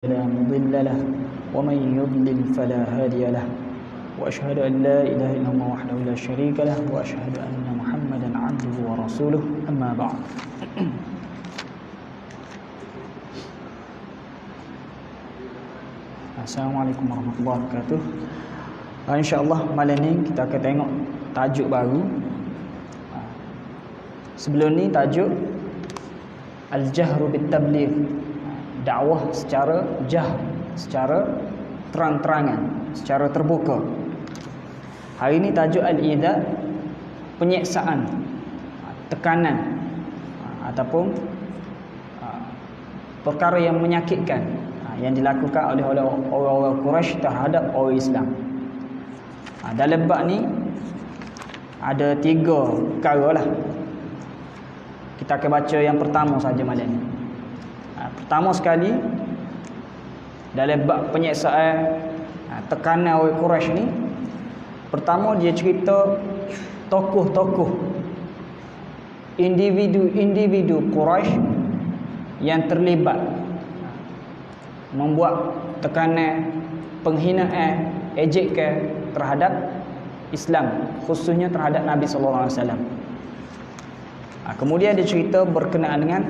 لا مضل له ومن يضلل فلا هادي له وأشهد أن لا إله إلا الله وحده لا شريك له وأشهد أن محمدا عبده ورسوله أما بعد. Assalamualaikum warahmatullahi wabarakatuh. InsyaAllah malam ni kita akan tengok tajuk baru. Sebelum ni tajuk Al-Jahru Bit-Tabligh, dakwah secara secara terang-terangan, secara terbuka. Hari ini tajuk Al-Idha, penyiksaan, tekanan ataupun perkara yang menyakitkan yang dilakukan oleh orang-orang Quraisy terhadap orang Islam. Dalam bab ni ada 3 perkara lah. Kita akan baca yang pertama saja malam ni. Pertama sekali, dalam bab penyiksaan, tekanan orang Quraisy ni, pertama dia cerita tokoh-tokoh, individu Quraisy yang terlibat membuat tekanan, penghinaan, ejekan terhadap Islam, khususnya terhadap Nabi sallallahu alaihi wasallam. Kemudian dia cerita berkenaan dengan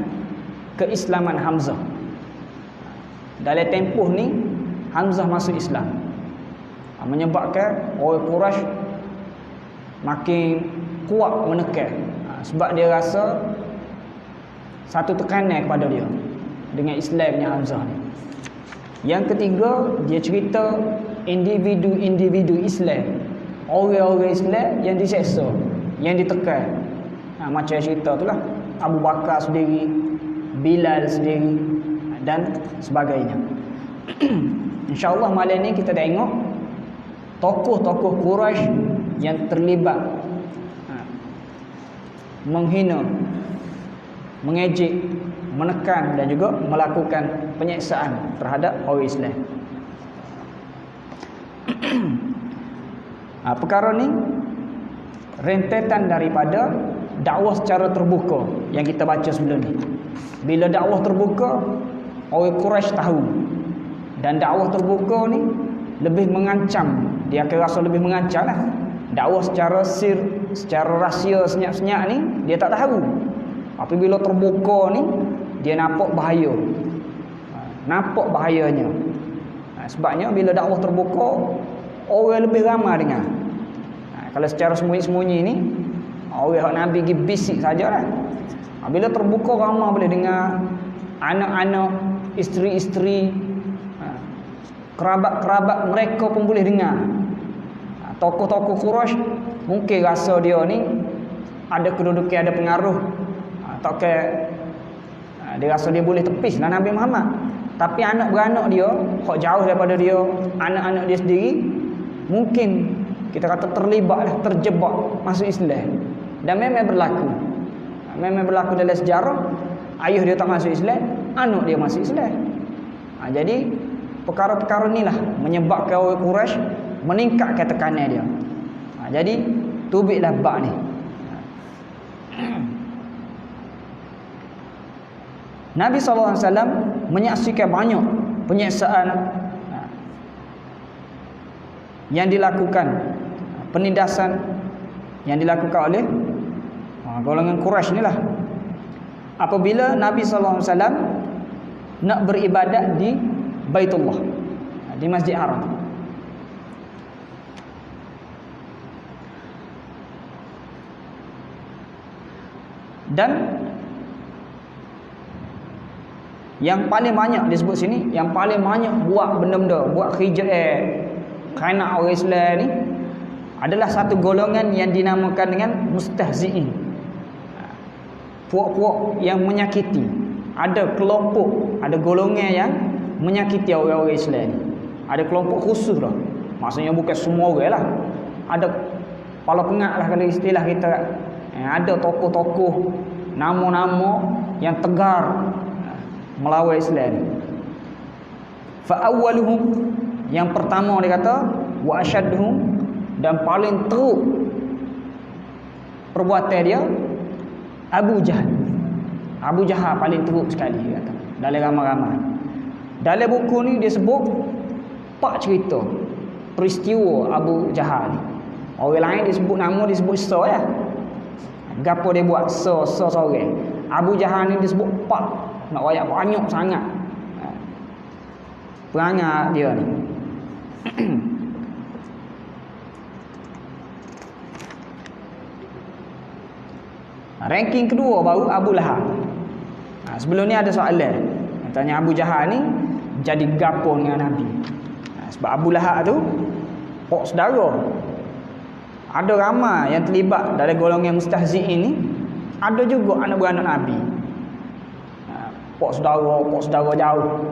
keislaman Hamzah. Dalam tempoh ni Hamzah masuk Islam, menyebabkan orang Quraisy makin kuat menekan, sebab dia rasa satu tekanan kepada dia dengan Islamnya Hamzah ni. Yang ketiga, dia cerita individu Islam, orang-orang Islam yang diseksa, yang ditekan. Macam cerita itulah Abu Bakar sendiri, Bilal sendiri dan sebagainya. InsyaAllah malam ni kita tengok tokoh-tokoh Quraisy yang terlibat menghina, mengejek, menekan dan juga melakukan penyiksaan terhadap orang Islam. Perkara ni rentetan daripada dakwah secara terbuka yang kita baca sebelum ni. Bila dakwah terbuka, orang Quraisy tahu, dan dakwah terbuka ni lebih mengancam, dia akan rasa lebih mengancam lah. Dakwah secara secara rahsia, senyap-senyap ni dia tak tahu. Tapi bila terbuka ni dia nampak bahaya, nampak bahayanya. Sebabnya bila dakwah terbuka, orang lebih ramai dengar. Kalau secara sembunyi-sembunyi ni, orang Nabi pergi bisik sajalah. Bila terbuka, ramai boleh dengar, anak-anak, isteri-isteri, kerabat-kerabat mereka pun boleh dengar. Tokoh-tokoh Quraisy mungkin rasa dia ni ada kedudukan, ada pengaruh, dia rasa dia boleh tepis lah Nabi Muhammad. Tapi anak beranak dia, hak jauh daripada dia, anak-anak dia sendiri, mungkin kita kata terlibat lah, terjebak masuk Islam. Dan memang berlaku dalam sejarah, ayah dia tak masuk Islam, anak dia masuk Islam. Jadi perkara-perkara inilah menyebabkan orang Quraisy meningkatkan tekanan dia. Jadi tubiklah bab ni. Nabi SAW menyaksikan banyak penyiksaan yang dilakukan, penindasan yang dilakukan oleh golongan Quraisy ni lah. Apabila Nabi SAW nak beribadat di Baitullah, di Masjid Haram. Dan yang paling banyak disebut sini, yang paling banyak buat benda-benda, buat hijrah kerana orang Islam ni adalah satu golongan yang dinamakan dengan mustahzi'in, puak-puak yang menyakiti. Ada kelompok, ada golongan yang menyakiti orang-orang Islam ni. Ada kelompok khusus dah, maksudnya bukan semua orang lah. Ada kepala pengat lah kalau istilah kita. Ada tokoh-tokoh, nama-nama yang tegar melawan Islam. Fa awwaluhum, yang pertama dia kata, wa asyadduhum, dan paling teruk perbuatan dia, Abu Jahal. Abu Jahal paling teruk sekali dia kata dalam ramai-ramai. Dalam buku ni dia sebut 4 cerita peristiwa Abu Jahal ni. Orang lain dia sebut nama, dia sebut so ya. Gapo dia buat so sorang. Abu Jahal ni dia sebut 4. Nak royak banyak sangat. Perangai dia ni. Ranking kedua baru Abu Lahab. Sebelum ni ada soalan. Tanya Abu Jahal ni jadi gapo dengan Nabi. Sebab Abu Lahab tu pok saudara. Ada ramai yang terlibat dalam golongan mustahzi'in ni, ada juga anak beranak Nabi. Pok saudara jauh.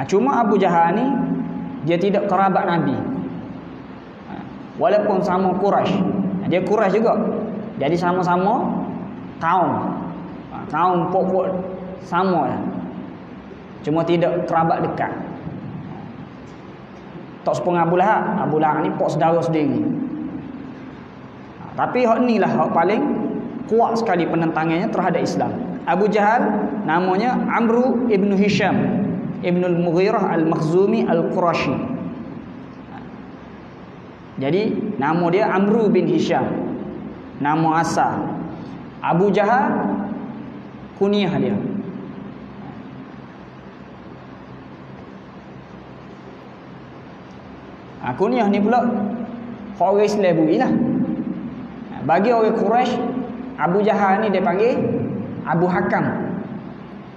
Cuma Abu Jahal ni dia tidak kerabat Nabi. Walaupun sama Quraisy. Dia Quraisy juga. Jadi sama-sama kaum. Kaum pok sama lah. Cuma tidak kerabat dekat. Tak sepeng Abu Lahab. Abu Lahab ni pok saudara sendiri. Tapi hak ni lah hak paling kuat sekali penentangannya terhadap Islam. Abu Jahal namanya Amru ibnu Hisham ibnu al-Mughirah al-Makhzumi al-Qurashi. Jadi nama dia Amru bin Hisham, nama asal. Abu Jahal kunyah dia. Kunyah ni pula orang Islam bui lah. Bagi orang Quraisy, Abu Jahal ni dia panggil Abu Hakam.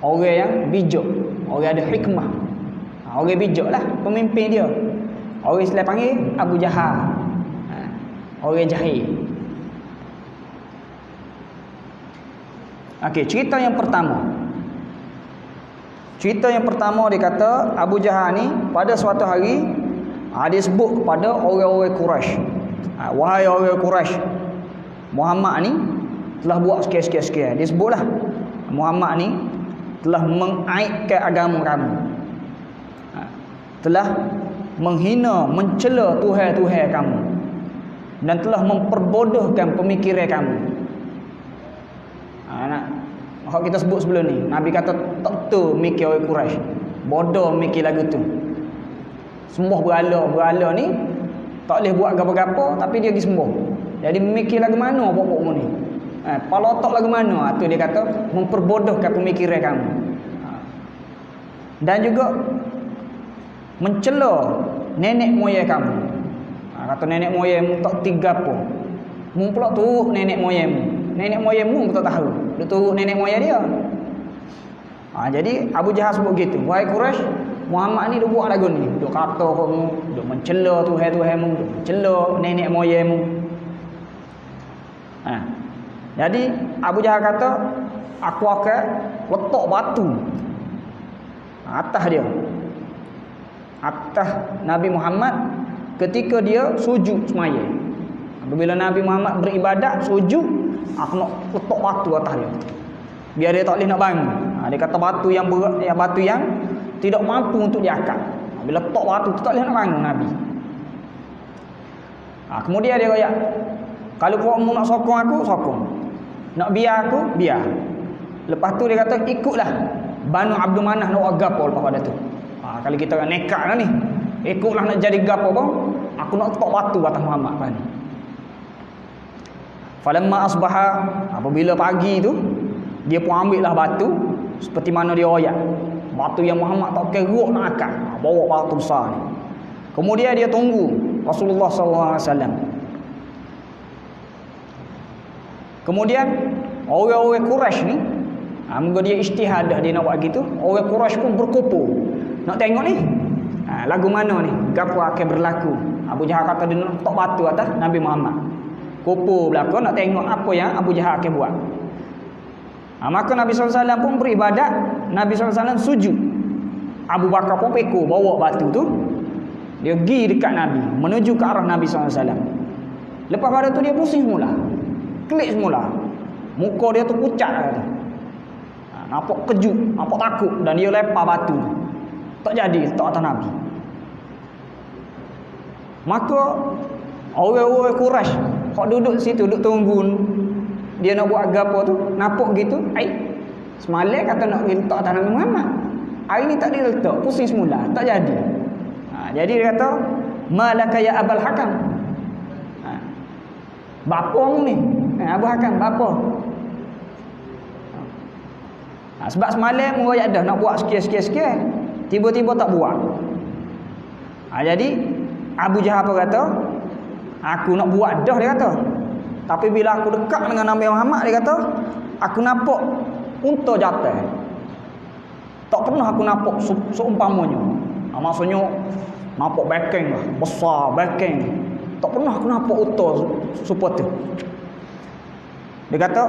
Orang yang bijak, orang ada hikmah. Orang bijak lah pemimpin dia. Orang Islam panggil Abu Jahal. Orang jahil. Okey, cerita yang pertama. Cerita yang pertama dia kata Abu Jahal ni pada suatu hari dia sebut kepada orang-orang Quraisy. Wahai orang Quraisy, Muhammad ni telah buat sekian-sekian. Dia sebutlah Muhammad ni telah mengaibkan agama kamu. Telah menghina, mencela Tuhan-Tuhan kamu. Dan telah memperbodohkan pemikiran kamu. Hak kita sebut sebelum ni. Nabi kata tak tu mikir orang Quraisy. Bodoh mikir lagu tu. Semua berhala ni tak boleh buat apa-apa tapi dia pergi sembuh. Jadi mikir lagu mana pokok ni? Palotok lagu mana? Tu dia kata memperbodohkan pemikiran kamu. Dan juga mencela nenek moyang kamu. Kata nenek moyangmu tak tiga apa. Mu pula turut nenek moyangmu. Nenek moyangmu tak tahu. Dia turut nenek moyang dia. Jadi Abu Jahal sebut gitu. Wahai Quraisy, Muhammad ni dia buat lagu ni. Dia kata kamu, dia mencela Tuhan-Tuhanmu, dia mencela nenek moyangmu. Jadi Abu Jahal kata, aku akan letak batu atas dia, atas Nabi Muhammad ketika dia sujud semaya. Apabila Nabi Muhammad beribadat sujud, aku nak letak batu atas dia biar dia tak boleh nak bangun. Dia kata batu yang berat, batu yang tidak mampu untuk diangkat. Bila letak batu tu tak boleh nak bangun Nabi. Kemudian dia kata, kalau kamu nak sokong aku, sokong. Nak biar aku, biar. Lepas tu dia kata, ikutlah Banu Abdul Manaf nak buat gapo lepas pada tu. Kalau kita nekat lah ni, ikutlah nak jadi gapo bang, aku nak letak batu atas Muhammad kan. Falamma asbaha, apabila pagi tu, dia pun ambil lah batu seperti mana dia royak. Batu yang Muhammad tak keruk nak angkat, bawa batu besar ni. Kemudian dia tunggu Rasulullah SAW. Kemudian orang-orang Quraisy ni, moga dia ijtihad dah dia nak buat gitu. Orang Quraisy pun berkumpul nak tengok ni. Lagu mana ni? Gapo akan berlaku? Abu Jahal kata dia nak letak batu atas Nabi Muhammad. Kumpul belaka nak tengok apa yang Abu Jahal akan buat. Maka Nabi SAW pun beribadat. Nabi SAW sujud. Abu Bakar pun pekor bawa batu tu. Dia pergi dekat Nabi, menuju ke arah Nabi SAW. Lepas pada tu dia pusing semula, klik semula. Muka dia tu pucat kata. Nampak kejut, nampak takut. Dan dia lempar batu. Tak jadi letak atas Nabi. Maka orang-orang Quraisy hok duduk situ, duduk tunggu dia nak buat gapo tu, nampak gitu, semalam kata nak letak atas Nabi Muhammad. Hari ni tak diletak, pusing semula, tak jadi. Jadi dia kata, malaka ya Abul Hakam. Bapa ni, Abu Hakam, bapa. Sebab semalam murayat dah nak buat sikit-sikit, tiba-tiba tak buat. Jadi Abu Jahal apa kata? Aku nak buat dah, dia kata. Tapi bila aku dekat dengan Nabi Muhammad, dia kata, aku nampak unta jatuh. Tak pernah aku nampak seumpamanya. Maksudnya nampak backing lah, besar backing. Tak pernah aku nampak unta seperti tu. Dia kata,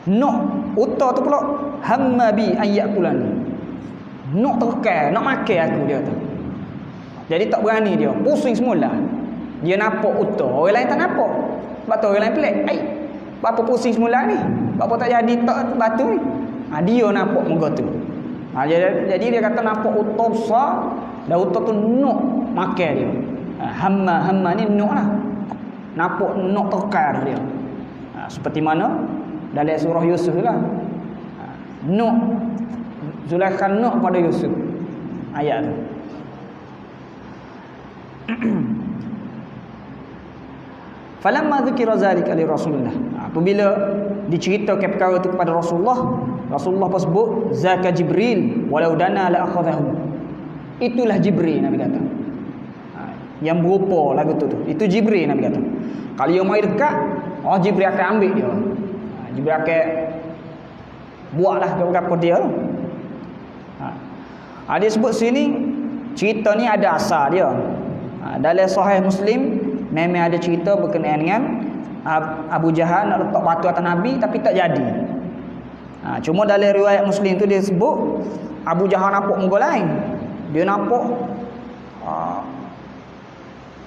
nak unta tu pula hamma bi an yakulani. Nak terkal, nak makan aku, dia kata. Jadi tak berani dia, pusing semula. Dia nampak unta, orang lain tak nampak. Sebab tu orang lain pelik. Apa pusing semula ni? Apa tak jadi tak batu ni? Dia nampak muka tu. Jadi dia kata nampak unta besar, dan unta tu nak makan dia. Hamma ni nak lah. Nampak nak terkar dia. Seperti mana dalam surah Yusuf lah. Nak Zulaikha nak pada Yusuf. Ayat tu. Falamma dzikra zalika li Rasulullah. Apabila diceritakan perkara itu kepada Rasulullah, Rasulullah pun sebut zaka Jibril walau dana la akhadahu. Itulah Jibril, Nabi kata. Yang berupa lagu tu. Itu Jibril, Nabi kata. Kalau dia mai dekat, Jibril akan ambil dia. Jibril akan buatlah apa dia. Dia sebut sini cerita ni ada asal dia. Dalam Sahih Muslim memang ada cerita berkenaan dengan Abu Jahal nak letak batu atas Nabi tapi tak jadi. Cuma dalam riwayat Muslim tu dia sebut Abu Jahal nampak muka lain. Dia nampak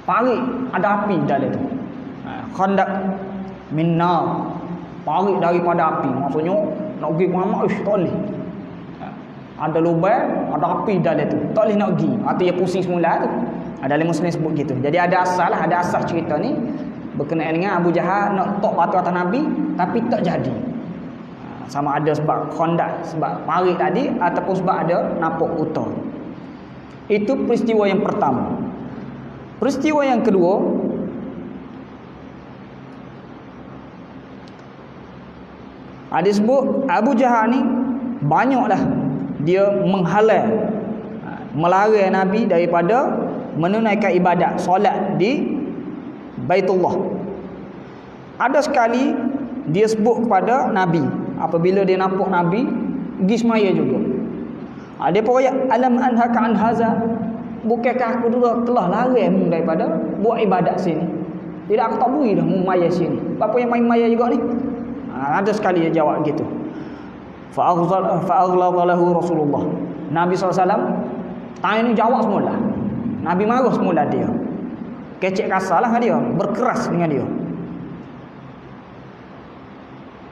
parit ada api dalam tu. Khandak minna, parit daripada api. Maksudnya nak pergi Muhammad tak boleh. Ada lubang, ada api dalam tu. Tak boleh nak pergi. Artinya pusing semula tu. Dalam Muslim sebut gitu. Jadi ada asal lah, ada asal cerita ni berkenaan dengan Abu Jahal nak letak batu atas Nabi tapi tak jadi. Sama ada sebab khandak, sebab parit tadi ataupun sebab ada nampak unta. Itu peristiwa yang pertama. Peristiwa yang kedua, ada sebut Abu Jahal ni banyaklah dia menghalang, melarang Nabi daripada menunaikan ibadat solat di Baitullah. Ada sekali dia sebut kepada Nabi, apabila dia nampak Nabi pergi semaya juga. Dia pun ayat alam anhaka an haza, bukankah aku dulu telah larang daripada buat ibadat sini? Tidak, aku tak boleh dah maya sini. Apa yang main maya juga ni? Ada sekali dia jawab gitu. Fa'aghladha lahu Rasulullah. Nabi SAW tanya ni jawab semula. Nabi marah semula dia. Kecek kasar lah dia, berkeras dengan dia.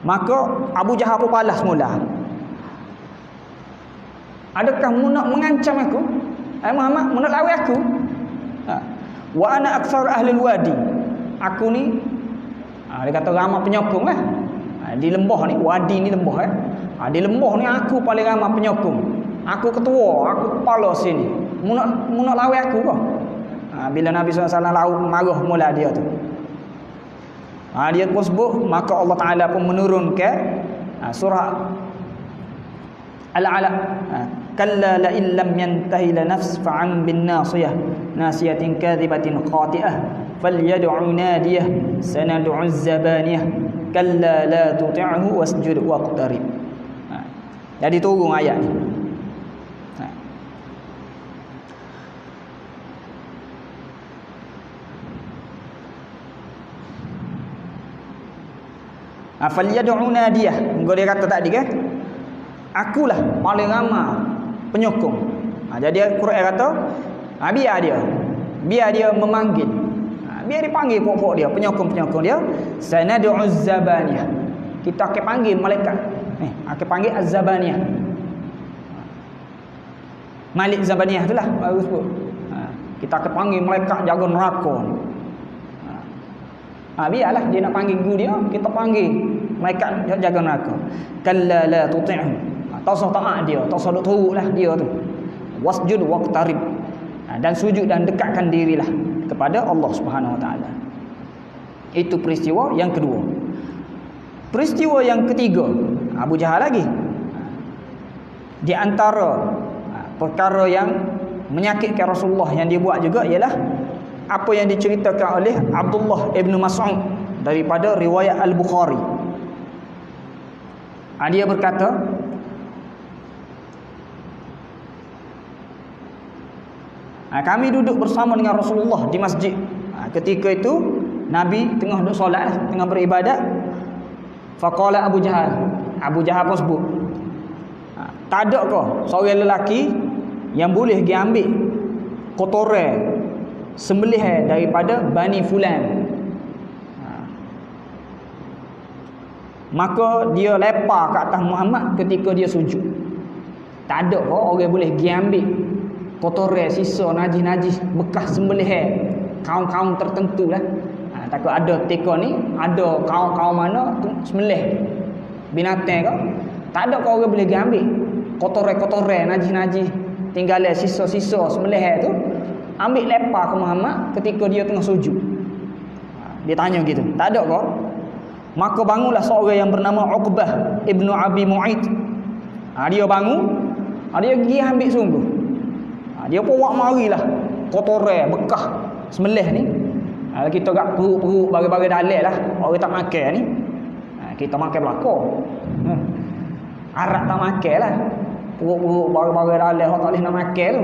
Maka Abu Jahal pun balas semula. Adakah mu nak mengancam aku? Muhammad, mu nak lawan aku? Wa ana aktsar ahli wadi. Aku ni dia kata ramai penyokong lah. Di lembah ni, wadi ni lembah di lembah ni aku paling ramai penyokong. Aku ketua, aku kepala sini. Mu nak lawan aku ke? Bila Nabi SAW marah mula dia tu. Dia pun sebut, maka Allah Ta'ala pun menurunkan surah Al-Alaq. Kalla la illam yantahi la nafsfa'an bin nasiyah nasiyatin kadhibatin khati'ah falyad'u nadiyah sanad'u az-zabaniyah kalla la tuti'hu wasjud waqtarib. Jadi turun ayat ni. Falyad'u nadiyah. Dia kata tadi kan, akulah paling ramai penyokong. Jadi Quran kata, biar dia memanggil. Biar dipanggil pokok dia, penyokong-penyokong dia. Sanad'u az-zabaniyah. Kita akan panggil malaikat. Akan panggil az-zabaniyah. Malik Zabaniyah itulah baru sebut. Kita akan panggil malaikat jaga neraka. Biarlah dia nak panggil guru dia, kita panggil malaikat jaga neraka. Kalla la tuti'hu. tak usah taat dia, tak usah duk turutlah dia tu. Wasjud waqtarib. Dan sujud dan dekatkan dirilah kepada Allah Subhanahu Wa Taala. Itu peristiwa yang kedua. Peristiwa yang ketiga, Abu Jahal lagi. Di antara perkara yang menyakitkan Rasulullah yang dia buat juga ialah apa yang diceritakan oleh Abdullah ibn Mas'ud daripada riwayat Al-Bukhari. Dia berkata, kami duduk bersama dengan Rasulullah di masjid. Ketika itu Nabi tengah duduk solat, tengah beribadat. Faqala Abu Jahal. Abu Jahal pun sebut, tak ada ke seorang lelaki yang boleh pergi ambil kotoran sembelihan daripada Bani Fulan, maka dia lepak ke atas Muhammad ketika dia sujud. Tak ada ke orang boleh pergi ambil kotoran, sisa, najis-najis, bekas sembelihan kaum-kaum tertentu lah. Takut ada teka ni, ada kaum-kaum mana tu sembelih binatang ke, tak ada ke orang boleh pergi ambil kotoran-kotoran, najis-najis, tinggalan sisa-sisa sembelihan tu, ambil lepak ke Muhammad ketika dia tengah sujud. Dia tanya gitu, tak ada ke? Maka bangunlah seorang yang bernama Uqbah ibnu Abi Mu'id. Dia bangun, dia pergi ambil sungguh. Dia pun buat marilah kotoran bekas sembelih ni. Kita kat perut-perut bagi-bagi dalil lah, orang tak makan ni. Kita makan belakang. Arab tak makan lah. Perut-perut bagi-bagi dalil orang tak boleh nak makan tu.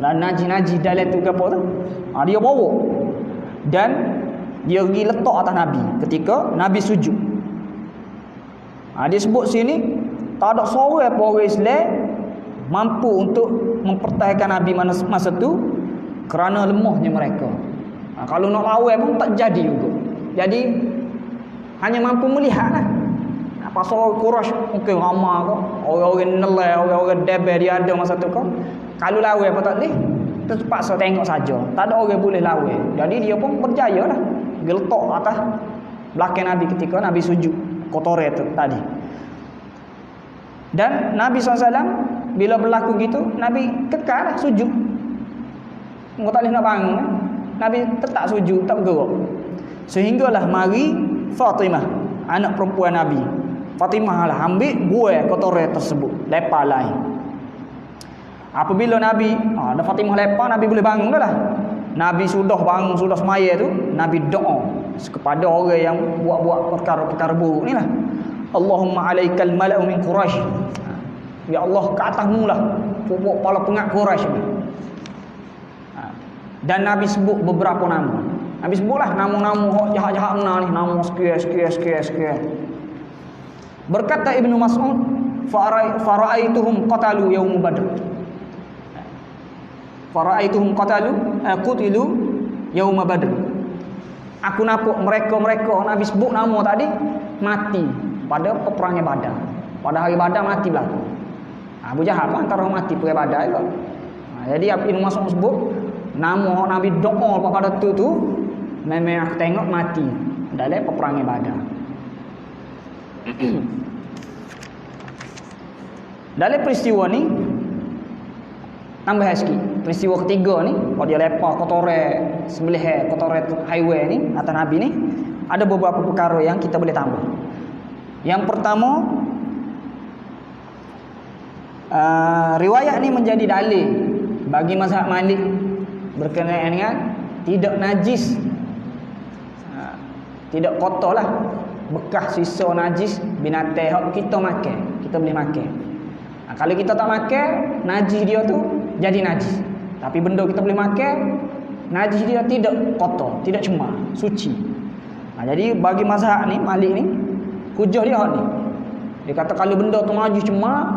Dan najis-najis dalam tu ke apa tu, dia bawa dan dia pergi letak atas Nabi ketika Nabi sujud. Dia sebut sini, tak ada seorang pun orang Islam mampu untuk mempertahankan Nabi masa tu kerana lemahnya mereka. Kalau nak lawan pun tak jadi juga. Jadi hanya mampu melihatlah. Pasal orang Quraisy mungkin ramai ke, orang-orang nelai, orang-orang debel dia ada masa tu ke. Kalau lawan apa tak boleh, terpaksa tengok saja. Tak ada orang boleh lawan. Jadi dia pun berjaya lah. Dia letak atas belakang Nabi ketika Nabi sujud kotoran tu tadi. Dan Nabi SAW bila berlaku gitu, Nabi kekal lah sujud. Engkau tak boleh nak bangun. Nabi tetap sujud, tak bergerak. Sehinggalah mari Fatimah, anak perempuan Nabi. Fatimah lah ambil buah kotoran tersebut, lepas lain. Apabila Nabi, Fatimah lepas, Nabi boleh bangun dah lah. Nabi sudah bangun, sudah semaya tu, Nabi doa kepada orang yang buat-buat perkara-perkara buruk ni lah. Allahumma alaikal mala'u min Quraisy. Ya Allah, ke atasmu lah pokok kepala pengat Quraisy ni. Dan Nabi sebut beberapa nama. Nabi sebutlah nama-nama jahat-jahat ni, nama sekian. Berkata Ibnu Mas'ud, fara'aituhum qatalu yaum Badr. Fara'aituhum qutilu yaum Badr. Aku nampak mereka Nabi sebut nama tadi mati pada peperangan Badar. Pada hari Badar mati berlaku. Abu Jahal pun antara mati perang Badar juga. Jadi Ibnu Mas'ud sebut nama Nabi doa pada tu memang aku tengok mati dalam peperangan Badar. Dalam peristiwa ni tambah sikit. Peristiwa ketiga ni, kalau dia lepas kotoran sembelih kotoran highway ni atas Nabi ni, ada beberapa perkara yang kita boleh tambah. Yang pertama, riwayat ni menjadi dalil bagi mazhab Malik berkenaan dengan tidak najis, tidak kotor lah, bekas sisa najis binatang kita makan, kita boleh makan. Kalau kita tak makan, najis dia tu jadi najis. Tapi benda kita boleh makan, najis dia tidak kotor, tidak cemar, suci. Jadi bagi mazhab ni, Malik ni, hujah dia ni. Dia kata kalau benda tu najis cemar,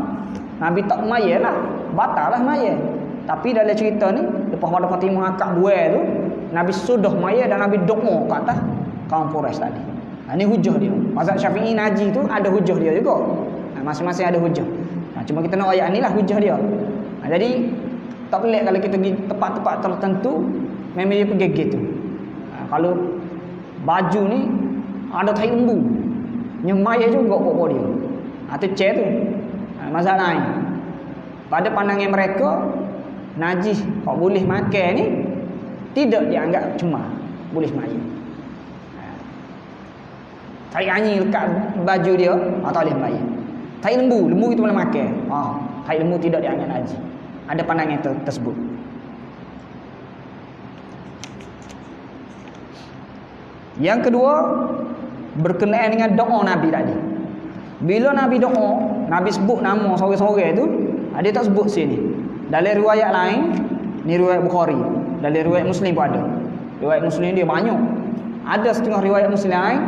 Nabi tak mayat lah, batal lah mayat. Tapi dalam cerita ni, lepas pada Fatimah akak buah tu, Nabi sudah mayat dan Nabi doa kat atas kaum Quraisy tadi. Ini hujah dia. Mazhab Syafi'i najis tu ada hujah dia juga. Masing-masing ada hujah. Cuma kita nak ayat ni lah hujah dia. Jadi tak pelik kalau kita pergi tempat-tempat tertentu memang dia pergi gitu. Kalau baju ni ada tai umbu, nyemaya juga pokok dia. Atau chair tu. mazhab lain. Pada pandangan mereka, najis kok boleh makan ni tidak dianggap cemar, boleh sembahyang. Tarik angin lekat baju dia, tak boleh sembahyang. Tarik lembu itu boleh makan. Tarik lembu tidak dianggap najis. Ada pandangan tersebut. Yang kedua, berkenaan dengan doa Nabi tadi. Bila Nabi doa, Nabi sebut nama seorang-seorang tu, dia tak sebut sini. Dalam riwayat lain, ni riwayat Bukhari, dalam riwayat Muslim pun ada. Riwayat Muslim dia banyak. Ada setengah riwayat Muslim lain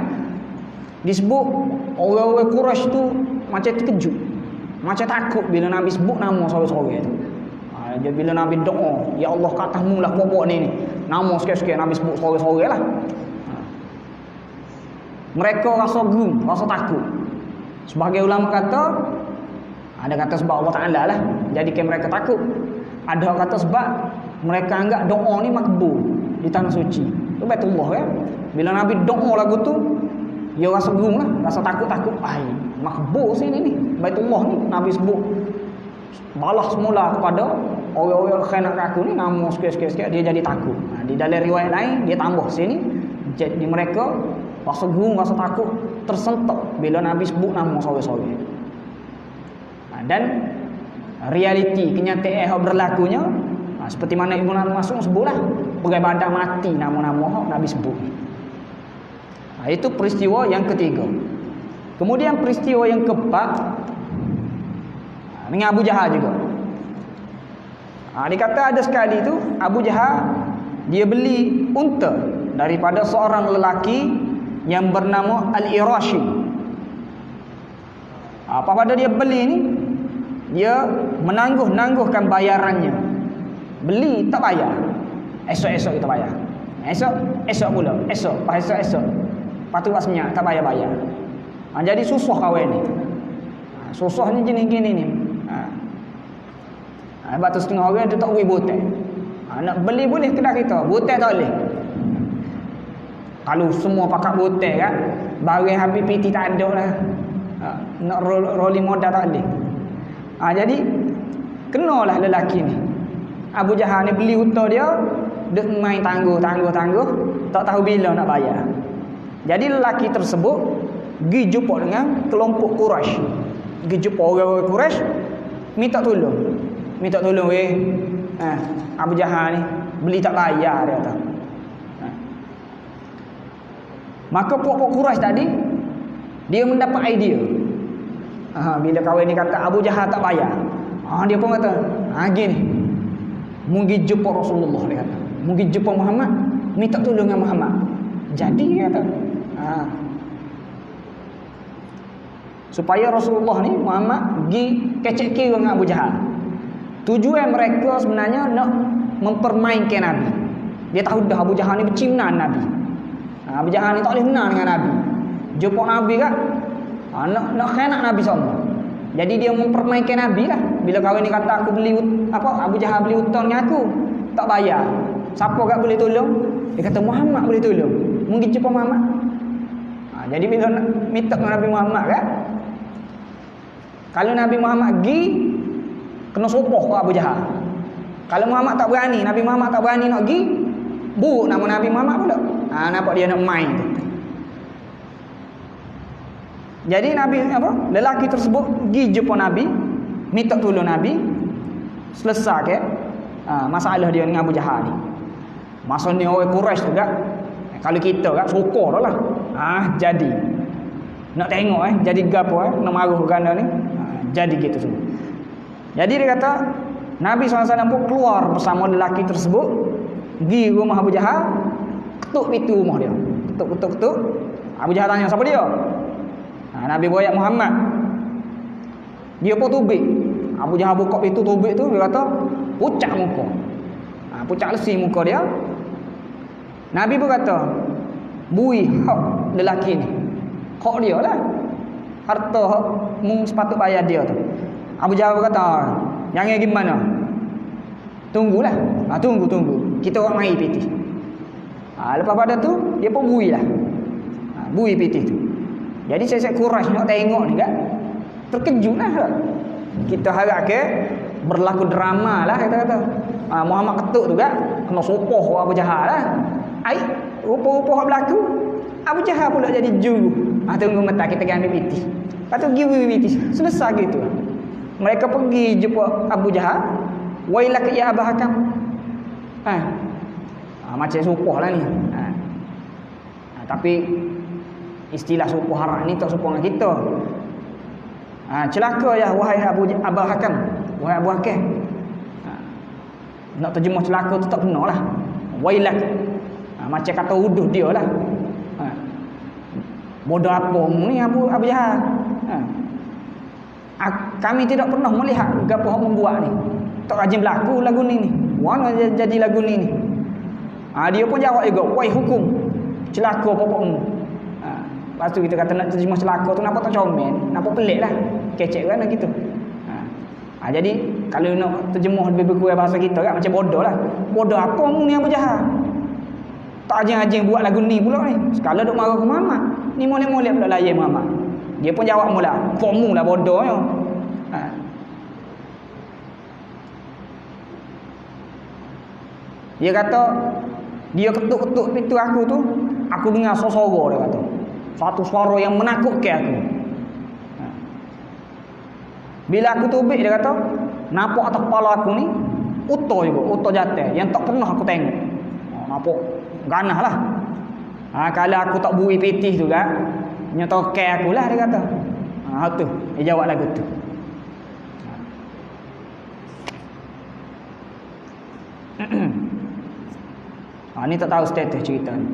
disebut orang-orang Quraisy tu macam terkejut, macam takut bila Nabi sebut nama seorang-seorang tu. Jadi bila Nabi doa, ya Allah kat atasmu lah buat ni. Nama sikit-sikit Nabi sebut seorang-seorang lah. Mereka rasa gerung, rasa takut. Sebagai ulama kata, ada kata sebab Allah Ta'ala lah jadikan mereka takut. Ada kata sebab mereka anggap doa ni makbul di tanah suci. Itu Baitullah kan. Bila Nabi doa lagu tu, dia rasa gerung lah, rasa takut-takut. Makbul sini ni, Baitullah ni. Nabi sebut balas semula kepada orang-orang khianat aku ni, nama sikit-sikit dia jadi takut. Di dalam riwayat lain dia tambah sini, jadi mereka rasa gerung, rasa takut, tersentak bila Nabi sebut nama seorang-seorang. Dan realiti kenyataan yang berlakunya seperti mana Ibnu Mas'ud sebutlah, bagai badan mati nama-nama Nabi sebut. Itu peristiwa yang ketiga. Kemudian peristiwa yang keempat dengan Abu Jahal juga. Dia kata ada sekali tu Abu Jahal dia beli unta daripada seorang lelaki yang bernama Al-Irashi. Pada dia beli ni, dia menangguh-nangguhkan bayarannya. Beli tak bayar, esok-esok kita bayar. Esok pula, esok. Patu pas minyak tak bayar. Jadi susah kawan ni. Susahnya jenis gini ni. Sebab tu setengah orang dia tak boleh botek. Nak beli boleh kedai kita, botek tak boleh. Kalau semua pakat botek kan, barang habis PT tak ada lah. Nak rolling modal tak boleh. Jadi kenalah lelaki ni. Abu Jahal ni beli unta dia, duk main tangguh, tak tahu bila nak bayar. Jadi lelaki tersebut pergi jumpa dengan kelompok Quraisy. Pergi jumpa orang-orang Quraisy, minta tolong Abu Jahal ni beli tak bayar dia kata. Maka puak-puak Quraisy tadi dia mendapat idea. Bila kawan ni kata Abu Jahal tak bayar, dia pun kata, gini, mungkin jumpa Rasulullah, dia kata. Mungkin jumpa Muhammad, minta tolong dengan Muhammad. Jadi dia kata, supaya Rasulullah ni Muhammad pergi kecek kira dengan Abu Jahal. Tujuan mereka sebenarnya nak mempermainkan Nabi. Dia tahu dah Abu Jahal ni bercimnan Nabi. Abu Jahal ni tak boleh menang dengan Nabi. Jumpa Nabi kan, nak khianat Nabi SAW. Jadi dia mempermainkan Nabi lah. Bila kawan ni kata aku beli Abu Jahal beli hutang dengan aku, tak bayar. Siapa kat boleh tolong? Dia kata Muhammad boleh tolong. Mungkin jumpa Muhammad. Jadi bila minta dengan Nabi Muhammad kan, kalau Nabi Muhammad pergi, kena sopoh ke Abu Jahal. Kalau Muhammad tak berani, Nabi Muhammad tak berani nak pergi, buruk nama Nabi Muhammad pun tak. Nampak dia nak main tu. Jadi lelaki tersebut pergi jumpa Nabi, minta tolong Nabi, selesai ke masalah dia dengan Abu Jahal ni. Masa ni orang Quraisy juga, kalau kita kan sokor lah. Jadi nak tengok jadi gapo nak maruh ganda ni. Jadi gitu semua. Jadi dia kata Nabi SAW pun keluar bersama lelaki tersebut, pergi rumah Abu Jahal, ketuk pintu rumah dia. Ketuk. Abu Jahal tanya siapa dia? Nabi boyak Muhammad. Dia pun tubik. Abu Jahal buka pintu tubik tu, dia kata pucat muka. Pucat lesi muka dia. Nabi pun kata, bui hak lelaki ni. Hak dia lah. Harta hak mung sepatut bayar dia tu. Abu Jahal kata, jangan gimana? Tunggulah. Tunggu. Kita orang mai piti. Lepas pada tu dia pun bui lah. Bui piti tu. Jadi saya Quraisy nak tengok ni kan, terkejut lah. kita harap ke berlaku drama lah kata-kata. Muhammad ketuk tu kan kena sopoh Abu Jahal lah. Ai rupa-rupa berlaku Abu Jahal pula jadi juru. Tunggu mata kita ambil piti. Lepas tu pergi piti. Selesai gitu. Mereka pergi jumpa Abu Jahal. Wailak ya Aba Hakam. Macam sopoh lah ni. Tapi istilah sopoh harak ni tak sopoh dengan kita. Celaka ya wahai Abu Hakam. Wahai Abu Hakam. Nak terjemah celaka tu tak benar lah. Wailak. Macam kata uduh dia lah. Bodoh apa ni Abu Jahal. Kami tidak pernah melihat gapo hak membuat ni. Tak rajin berlaku lagu ni. Mana jadi lagu ni. Dia pun jawab juga, wai hukum. Celaka pokokmu. Lepas tu kita kata nak terjemah celaka tu nampak tak comel. Nampak pelik lah. Kecek kan gitu. Jadi kalau nak terjemah lebih kurang bahasa kita kan macam bodoh lah. Bodoh apa mu ni Abu Jahal? Tak ajing-ajing buat lagu ni pula ni. Sekala duk marah ke Muhammad. Ni molek-molek pula layan Muhammad. Dia pun jawab mula, "Kamu lah bodohnya." Dia kata, dia ketuk-ketuk pintu aku tu, aku dengar suara dia kata. Satu suara yang menakutkan aku. Bila aku tubik dia kata, nampak atas kepala aku ni uta juga, uta jantan yang tak pernah aku tengok. Nampak ganah lah. Kalau aku tak bui pitih tu kan, nyotokai aku lah dia kata. Tu, dia jawab lagu tu. Ni tak tahu status cerita ni.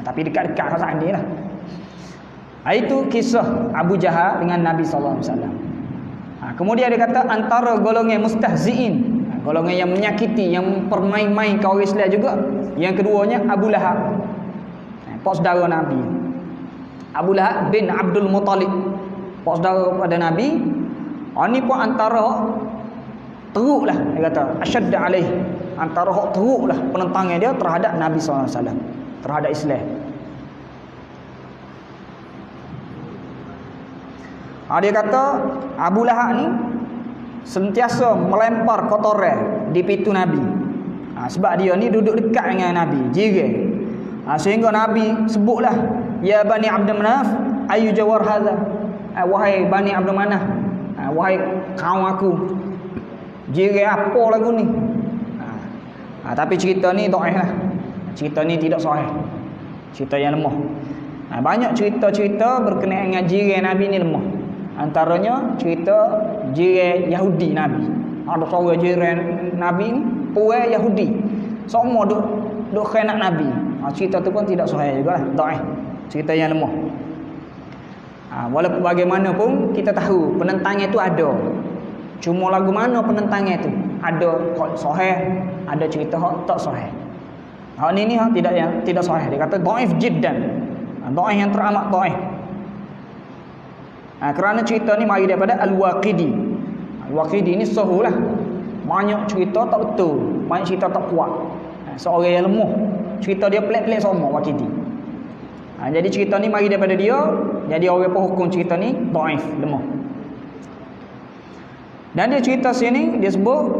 Tapi dekat-dekat saat ni lah. Itu kisah Abu Jahal dengan Nabi SAW. Kemudian dia kata antara golongan mustahzi'in, golongan yang menyakiti, yang permain-main kaum Islam juga. Yang keduanya Abu Lahab, pak saudara Nabi. Abu Lahab bin Abdul Muttalib, pak saudara pada Nabi. Ni pun antara teruk lah dia kata, asyadda alaih, antara hak teruk lah penentangan dia terhadap Nabi SAW, terhadap Islam. Dia kata Abu Lahab ni sentiasa melempar kotoran di pintu Nabi. Sebab dia ni duduk dekat dengan Nabi, jiran. Sehingga Nabi sebutlah, ya Bani Abdul Manaf ayu jawar hadha. Wahai Bani Abdul Manaf, wahai kaum aku, jiran apa lagu ni. Tapi cerita ni dhaif lah. Cerita ni tidak sahih. Cerita yang lemah. Banyak cerita-cerita berkenaan dengan jiran Nabi ni lemah. Antaranya cerita jiran Yahudi Nabi. Ada seorang jiran Nabi ni orang Yahudi. Semua duk khianat Nabi. Cerita tu pun tidak sahih jugalah, dhaif. Cerita yang lemah. Walaupun bagaimanapun kita tahu penentangan itu ada. Cuma lagu mana penentangnya tu? Ada hak sahih, ada cerita hak tak sahih. Hak ni tidak sahih. Dia kata dhaif jiddan. Dhaif yang teramat dhaif. Kerana cerita ni mari daripada Al-Waqidi. Al-Waqidi ni sahulah. Banyak cerita tak betul, banyak cerita tak kuat. Seorang yang lemah, cerita dia pelik-pelik semua Waqidi. Jadi cerita ni mari daripada dia. Jadi orang penghukum cerita ni dhaif, lemah. Dan dia cerita sini dia sebut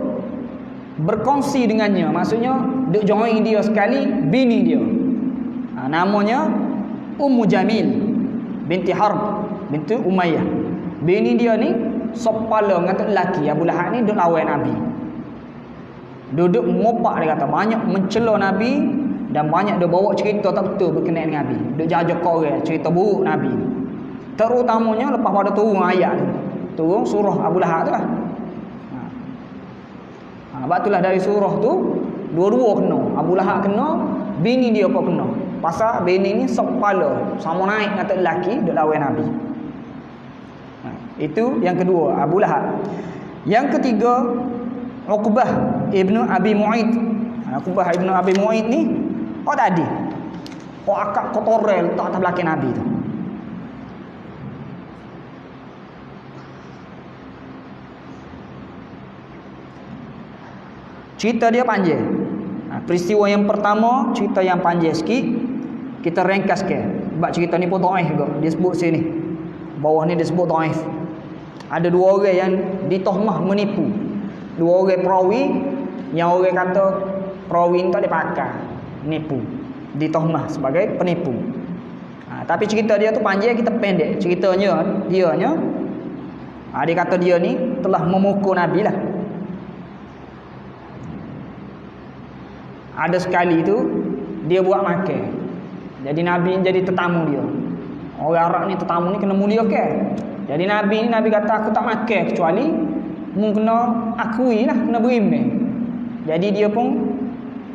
berkongsi dengannya, maksudnya duk join dia sekali bini dia. Namanya Ummu Jamil binti Harb binti Umayyah. Bini dia ni sopala dengan lelaki Abu Lahab ni duk lawan Nabi. Duduk mopak dia kata, banyak mencela Nabi dan banyak dia bawa cerita tak betul berkenaan dengan Nabi. Duk jajak orang cerita buruk Nabi. Terutamanya lepas pada turun ayat tu. Turun surah Abu Lahab tu lah. Sebab itulah dari surah tu dua-dua kena. Abu Lahab kena, bini dia pun kena. Pasal bini ni sok kepala, sama naik kata lelaki duk lawan Nabi. Itu yang kedua, Abu Lahab. Yang ketiga, Uqbah ibnu Abi Mu'id. Uqbah ibnu Abi Mu'id ni tadi akak kotorel tak atas belakang Nabi tu. Cerita dia panjang. Peristiwa yang pertama, cerita yang panjang sikit. Kita ringkaskan. Sebab cerita ni pun dhaif juga. Dia sebut sini. Bawah ni dia sebut dhaif. Ada dua orang yang ditohmah menipu. Dua orang perawi yang orang kata perawi ni tak dipakai, menipu. Ditohmah sebagai penipu. Tapi cerita dia tu panjang, kita pendek. Ceritanya dia kata dia ni telah memukul Nabi lah. Ada sekali tu dia buat makan. Jadi Nabi jadi tetamu dia. Orang Arab ni tetamu ni kena muliakan. Jadi Nabi kata aku tak makan kecuali mu kena akui lah, kena beriman. Jadi dia pun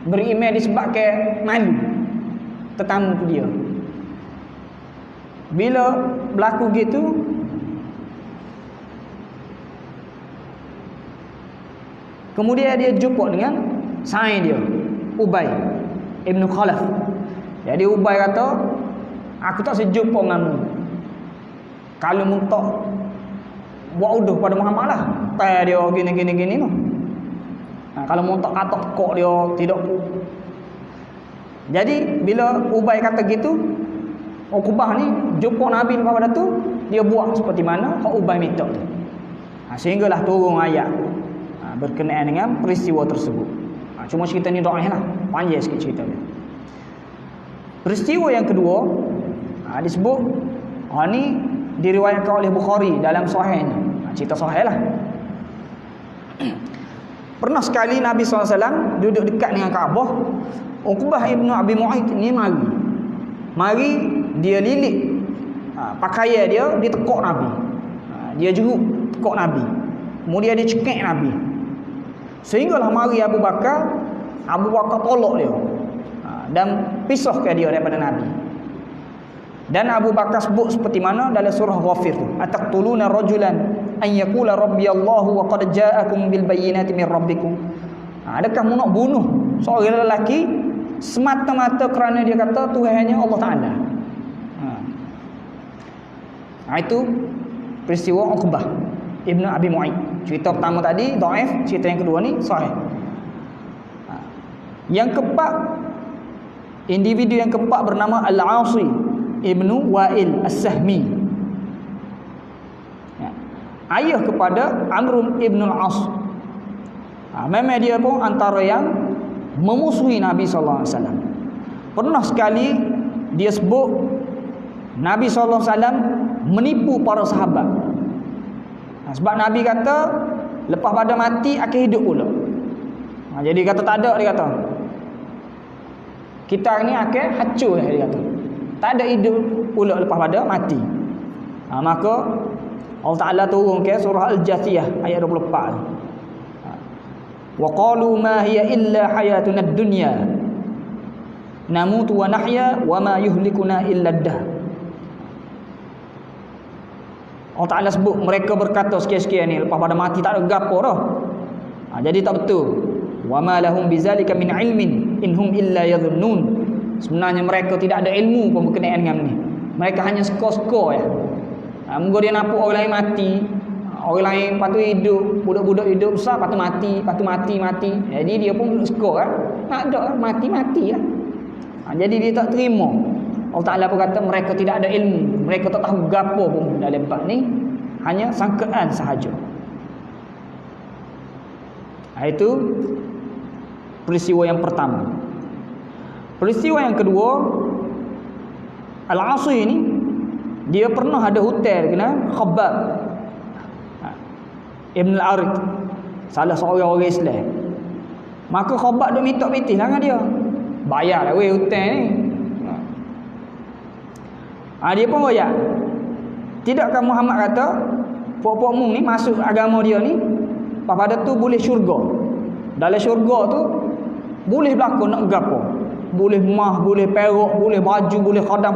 beriman disebabkan malu tetamu dia. Bila berlaku gitu, kemudian dia jumpa dengan sain dia, Ubay Ibn Khalaf. Jadi Ubay kata, aku tak sejumpa denganmu. Kalau mu tak buat uduh pada Muhammad lah, tak dia gini tu. Kalau mu tak katok kok dia tidak. Jadi bila Ubay kata gitu, Uqbah ni jumpa Nabi pada tu, dia buat seperti mana hak Ubay minta tu. Sehinggalah turun ayat berkenaan dengan peristiwa tersebut. Cuma cerita ni dhaif lah, panjang sikit cerita dia. Peristiwa yang kedua disebut ni diriwayatkan oleh Bukhari dalam sahihnya. Cerita sahih lah. Pernah sekali Nabi SAW duduk dekat dengan Kaabah. Uqbah ibn Abi Mu'ayth ni mari dia lilit pakaian dia tekuk Nabi. Dia jeruk tekuk Nabi. Kemudian dia cekik Nabi. Sehinggalah mari Abu Bakar tolak dia dan pisahkan dia daripada Nabi. Dan Abu Bakar sebut seperti mana dalam surah Ghafir tu, ataqtuluna rajulan an yaqula rabbi Allah wa qad ja'akum bil bayyinati min rabbikum. Adakah mu nak bunuh seorang lelaki semata-mata kerana dia kata Tuhannya Allah Taala? Itu peristiwa Uqbah Ibn Abi Mu'ayth. Cerita pertama tadi dhaif, cerita yang kedua ni sahih. Yang keempat, individu yang keempat bernama Al-Asi Ibnu Wa'il As-Sahmi. Ayah kepada Amr Ibn Al-As. Memang dia pun antara yang memusuhi Nabi sallallahu alaihi wasallam. Pernah sekali dia sebut Nabi sallallahu alaihi wasallam menipu para sahabat. Sebab Nabi kata lepas pada mati akan hidup pula. Jadi kata tak ada, dia kata kita ni akan hancur, dia kata tak ada hidup pula lepas pada mati. Maka Allah Ta'ala turun ke surah Al-Jathiyah ayat 24. Wa qalu ma hiya illa hayatuna ad-dunya namutu wa nahya wa ma yuhlikuna illa ad-dahr. Allah Ta'ala sebut mereka berkata sekian-sekian ni lepas pada mati tak ada gapo dah. Jadi tak betul. Wa ma lahum bizalika min ilmin inhum illa yadhunnun. Sebenarnya mereka tidak ada ilmu pun berkenaan dengan ni. Mereka hanya skor-skor ya. Moga dia nampak orang lain mati, orang lain patu hidup, budak-budak hidup besar patu mati. Jadi dia pun skor kan. Tak ada mati lah. Jadi dia tak terima. Allah Ta'ala pun kata mereka tidak ada ilmu, mereka tak tahu gapo pun dalam bab ni, hanya sangkaan sahaja. Itu peristiwa yang pertama. Peristiwa yang kedua, Al-Asi ni dia pernah ada hutang dengan Khabbab Ibn Al-Arid, salah seorang orang Islam. Maka Khabbab duk minta pitih lah dengan dia, bayarlah weh hutang ni. Dia pun royak. Tidakkah Muhammad kata pok-pok mung ni masuk agama dia ni pada tu boleh syurga. Dalam syurga tu boleh berlaku nak gapo, boleh mah, boleh perak, boleh baju, boleh khadam.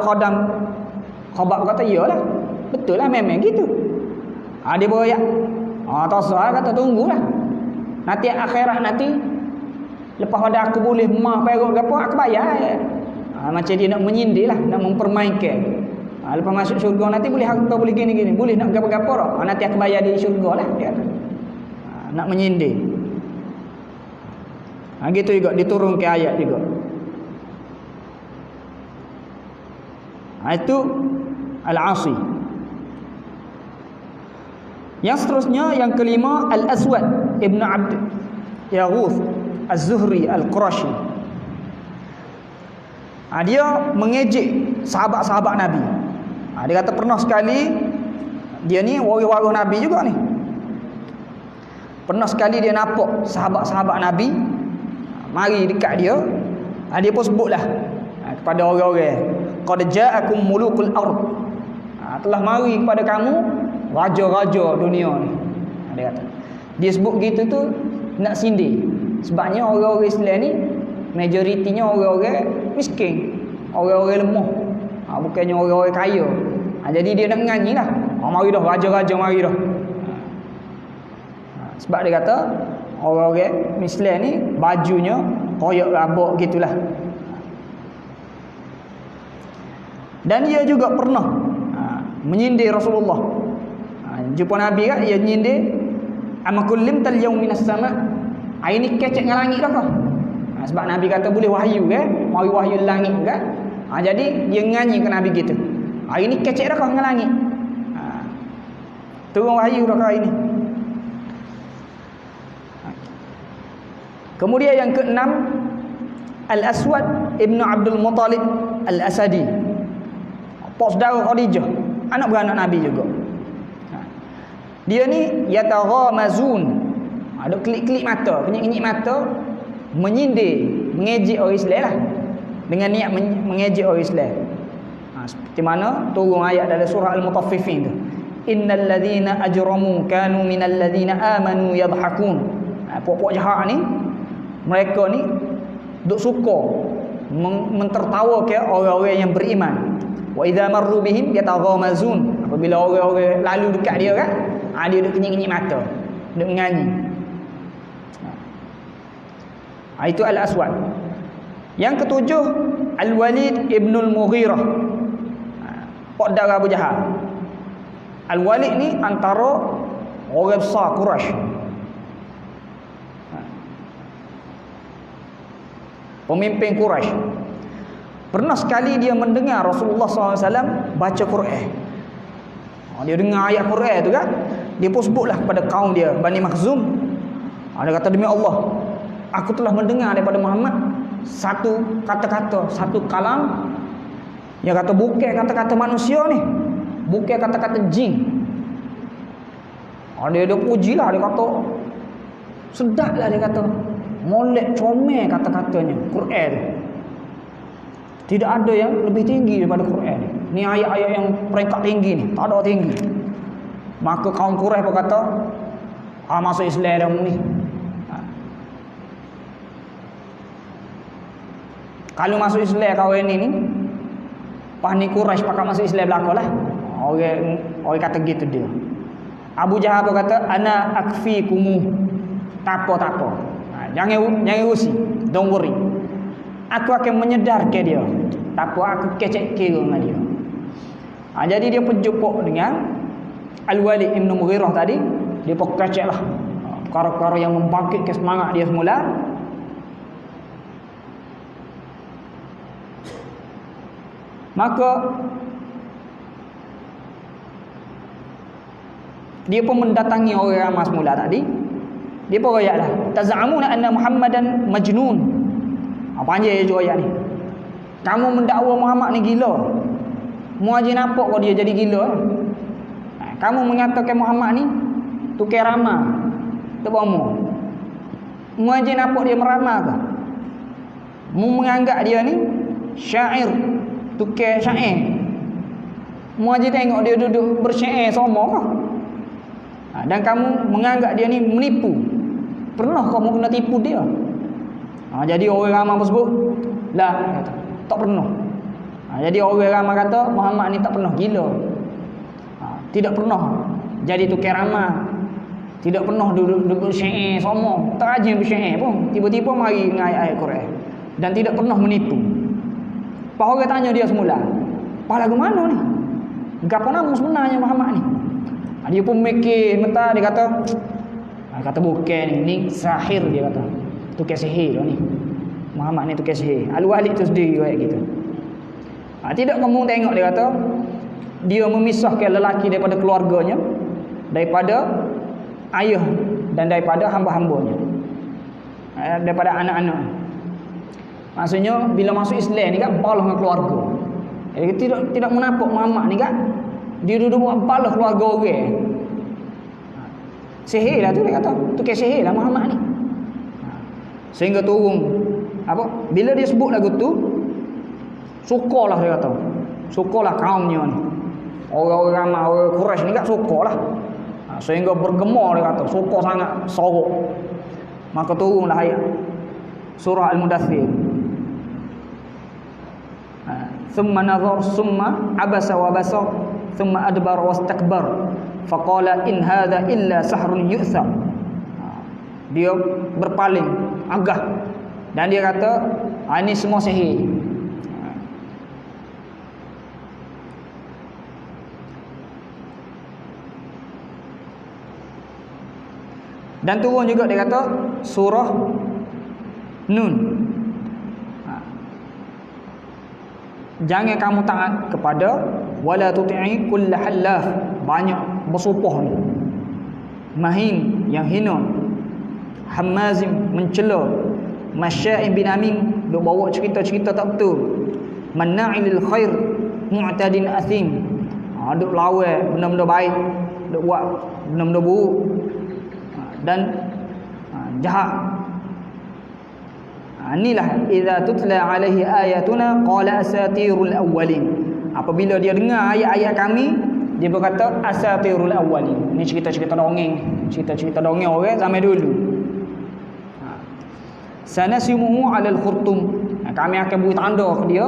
Khabbab kata iyalah, betul lah, memang gitu. Dia beroyak. Tak usah, kata tunggulah, nanti akhirat nanti lepas pada aku boleh mah, perak gapo, aku bayar. Macam dia nak menyindir lah, nak mempermainkan. Lepas masuk syurga nanti boleh harta, boleh gini-gini, boleh nak gapo-gapo dah. Nanti aku bayar di syurga lah, dia kata. Nak menyindir. Gitu juga diturun ke ayat juga. Itu Al-Asi. Yang seterusnya, yang kelima, Al-Aswad Ibn Abd Yaghuth Az-Zuhri Al-Qurashi. Dia mengejek sahabat-sahabat Nabi. Dia kata pernah sekali, dia ni waris-waris Nabi juga ni. Pernah sekali dia nampak sahabat-sahabat Nabi mari dekat dia. Dia pun sebutlah kepada orang-orang, qad ja'akum mulukul ard. Telah mari kepada kamu raja-raja dunia ni. Dia kata. Dia sebut gitu tu nak sindir. Sebabnya orang-orang Islam ni majoritinya orang-orang miskin, orang-orang lemah. Bukannya orang-orang kaya. Jadi dia nak menyanyi lah. Mari dah raja-raja mari dah. Sebab dia kata orang-orang Islam ni bajunya koyak rabak gitulah. Dan dia juga pernah menyindir Rasulullah. Jumpa Nabi kan, dia nyindir, amakullim tal yaum minas sama. Ini kecek dengan langit dah kau. Sebab Nabi kata boleh wahyu kan, mari wahyu langit kan. Jadi dia nyanyi ke Nabi gitu. Ini kecek dah kau dengan langit. Turun wahyu dah kau ini. Kemudian yang keenam, Al-Aswad Ibn Abdul Muttalib Al-Asadi, pak saudara Khadijah, anak beranak Nabi juga. Dia ni yataghamazun, ada kelip-kelip mata, kenyik-kenyik mata, menyindir, mengejek orang Islam lah, dengan niat mengejek orang Islam. Seperti mana turun ayat dalam surah Al-Mutaffifin tu, innal ladzina ajramu kanu minal ladzina amanu yadhakun. Puak-puak jahat ni, mereka ni duk suka mentertawakan orang-orang yang beriman. Wa idza marru bihim yataghamazun. Apabila orang-orang lalu dekat dia kan, dia duk kenyik-kenyik mata, duk menyanyi. Itu Al-Aswad. Yang ketujuh, Al-Walid Ibn Al-Mughirah, pak darah Abu Jahal. Al-Walid ni antara orang besar Quraisy. Pemimpin Quraisy. Pernah sekali dia mendengar Rasulullah SAW baca Quran. Dia dengar ayat Quran tu kan, dia pun sebutlah kepada kaum dia, Bani Makhzum. Dia kata, demi Allah, aku telah mendengar daripada Muhammad satu kata-kata, satu kalam yang kata bukan kata-kata manusia ni, bukan kata-kata jin. Dia pujilah, dia kata sedaplah, dia kata molek comel kata-katanya Quran. Tidak ada yang lebih tinggi daripada Quran ni. Ni ayat-ayat yang peringkat tinggi ni, tak ada tinggi. Maka kaum Quraisy pun kata, masuk Islam dah ni. Kalau masuk Islam kawan ni pas ni Quraisy pakat masuk Islam belakalah. Orang kata gitu dia. Abu Jahal pun kata, ana akfikumu. Tak apa. Jangan usi, don't worry. Aku akan menyedarkan dia. Tak apa, aku kecek kira dengan dia. Jadi dia penjumpa dengan Al-Walid Ibn Mughirah tadi. Dia pun kecek lah perkara-perkara yang membangkitkan semangat dia semula. Maka dia pun mendatangi orang ramai semula tadi. Dia pun royak dah, taz'amuna anna Muhammadan majnun. Panjang je ayat ni. Kamu mendakwa Muhammad ni gila. Mu aje nampak kau dia jadi gila. Kamu menyatakan Muhammad ni tukar ramah. Tak bohong. Mu aje nampak dia meramal ke? Mu menganggap dia ni syair, tukar syair. Mu aje tengok dia duduk bersyair sama ke? Dan kamu menganggap dia ni menipu. Pernah kamu kena tipu dia? Jadi orang ramai tersebut lah kata, tak pernah. Jadi orang ramai kata Muhammad ni tak pernah gila. Tidak pernah jadi tukar ramai. Tidak pernah duduk syair sama. Tak rajin bersyair pun. Tiba-tiba mari dengan ayat-ayat Quran. Dan tidak pernah menipu. Pak orang tanya dia semula, "Pak lagu mana ni? Gapo nama sebenarnya Muhammad ni?" Dia pun mikir mentah, dia kata bukan ni sahir, dia kata. Tukar sihir ni. Muhammad ni tukar sihir. Al-Walid tu sendiri kayak gitu. Tidak kamu tengok, dia kata dia memisahkan lelaki daripada keluarganya. daripada ayah dan daripada hamba-hambanya, daripada anak-anak. Maksudnya bila masuk Islam ni kan balah dengan keluarga. Jadi tidak menapuk Muhammad ni kan, dia duduk buat balah keluarga orang. Sihir lah tu dia kata. Tu kes sihir lah Muhammad ni. Sehingga turun apa? Bila dia sebut lagu tu, sukalah dia kata. Sukalah kaumnya ni. Orang-orang ramai, orang Quraisy ni kan sukalah. Sehingga bergema dia kata, suka sangat, sorok. Maka turunlah ayat surah Al-Mudaththir. Thumma nazar summa abasa wa basar thumma adbar wastakbar faqala in hadha illa sahrun yu'thar. Dia berpaling agah dan dia kata ini semua sihir. Dan turun juga dia kata surah Nun. Jangan kamu taat kepada wala tuti'i kull halaf, banyak bersumpah ni, mahin yang hina, hamazim mencela, masya'in binamim duk bawa cerita-cerita tak betul, manna'il khair mu'tadin athim, duk lawan benda-benda baik, duk buat benda-benda buruk dan jahat. Inilah idza tutla alaihi ayatuna qala asatirul awwalin. Apabila dia dengar ayat-ayat kami, dia berkata asatirul awwalin. Ini cerita-cerita dongeng, cerita-cerita dongeng orang zaman dulu. Sanasimuhu alal khurtum. Kami akan beri tanda ke dia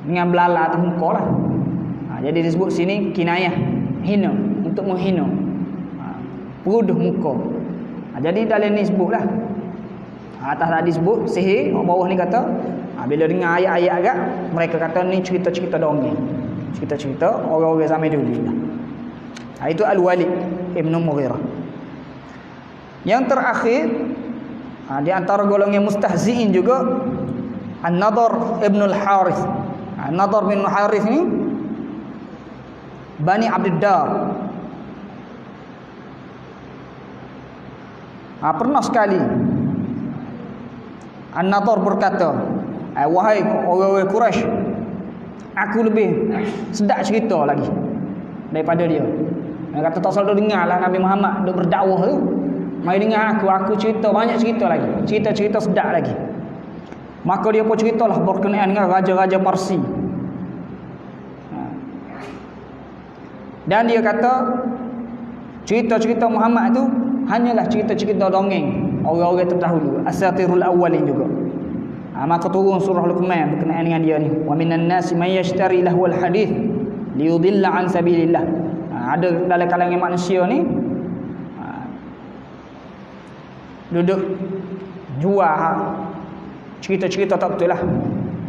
dengan belala atas muka lah. Jadi disebut sini kinayah, hina, untuk menghina, peruduh muka. Jadi dalam ni sebutlah. Atas tadi sebut sihir, bawah ni kata bila dengar ayat-ayat agak, mereka kata ni cerita-cerita dongeng, cerita-cerita orang-orang zaman dulu lah. Itu Al-Walid Ibn Mughirah. Yang terakhir di antara golongan mustahzi'in juga An-Nadhr Ibn Al-Harith. An-Nadhr bin Al-Harith ni Bani Abdiddar. Pernah sekali An-Nadhr berkata, wahai orang-orang Quraisy, aku lebih sedap cerita lagi daripada dia. Dia kata tak selalu dengarlah Nabi Muhammad duk berdakwah tu. Mari dengar aku cerita banyak cerita lagi, cerita-cerita sedap lagi. Maka dia pun ceritalah berkenaan dengan raja-raja Parsi. Dan dia kata cerita-cerita Muhammad tu hanyalah cerita-cerita dongeng orang-orang terdahulu, asatirul awwalin juga. Maka turun surah Luqman berkenaan dengan dia ni. Wa minan nasi may yashtari lahwal hadith liyudilla an sabilillah. Ada dalam kalangan manusia ni duduk jual cerita-cerita tak betul lah,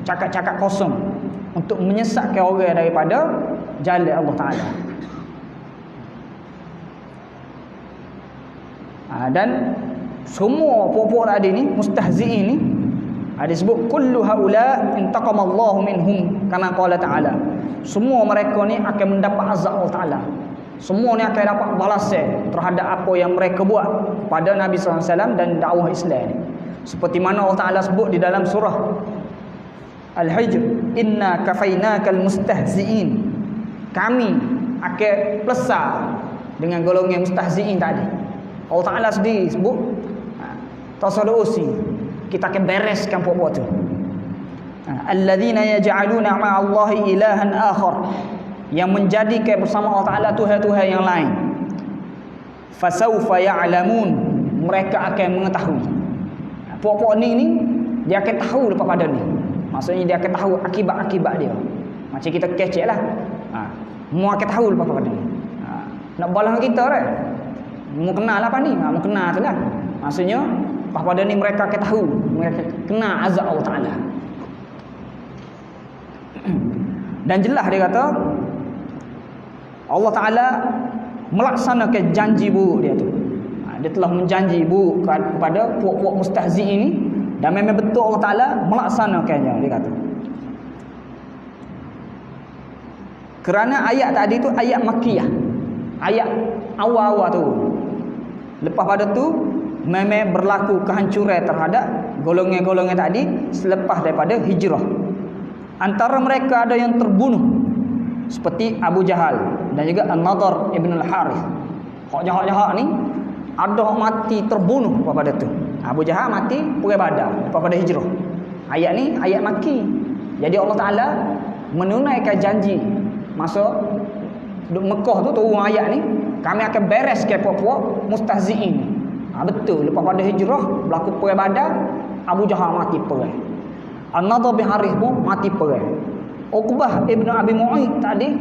cakap-cakap kosong untuk menyesatkan orang daripada jalan Allah Ta'ala. Dan semua puak-puak tadi ni mustahzi'in ni disebut kullu haula intaqamallahu minhum kama qala ta'ala. Semua mereka ni akan mendapat azab Allah Ta'ala. Semua ni akan dapat balasan terhadap apa yang mereka buat pada Nabi SAW dan dakwah Islam. Seperti mana Allah Ta'ala sebut di dalam surah Al-Hijr, inna kafainakal mustahzi'in. Kami akan pelesar dengan golongan mustahzi'in tadi. Allah Ta'ala sendiri sebut tasadusi, kita akan bereskan puak-puak tu. Alladzina yaj'aluna ma'allahi ilahan akhar, yang menjadikan bersama Allah Ta'ala Tuhan-Tuhan yang lain. Fasawfa ya'lamun, mereka akan mengetahui. Puak-puak ni dia akan tahu lepas pada ni. Maksudnya dia akan tahu akibat-akibat dia. Macam kita kecek lah, mu akan tahu lepas pada ni. Nak balas kita kan, mu kenal apa ni, mu kenal tu lah. Maksudnya lepas pada ni mereka akan tahu, mereka kena azab Allah Ta'ala. Dan jelas dia kata Allah Ta'ala melaksanakan janji buruk dia tu. Dia telah menjanji buruk kepada puak-puak mustahzi ini, dan memang betul Allah Ta'ala melaksanakannya, dia kata. Kerana ayat tadi tu ayat Makkiyah. Ayat awal-awal tu. Lepas pada tu memang berlaku kehancuran terhadap golongan-golongan tadi selepas daripada hijrah. Antara mereka ada yang terbunuh seperti Abu Jahal dan juga An-Nadhr ibn al-Harith. Hak jahat-jahat ni ada hak mati terbunuh lepas pada tu. Abu Jahal mati perang Badar lepas pada hijrah. Ayat ni ayat Makki. Jadi Allah Taala menunaikan janji masa Mekah tu turun ayat ni, kami akan beres ke puak-puak mustahzi'in. Betul, lepas pada hijrah berlaku perang Badar, Abu Jahal mati perang. An-Nadhr bin Harith pun mati perang. Uqbah ibn Abi Mu'ayth tadi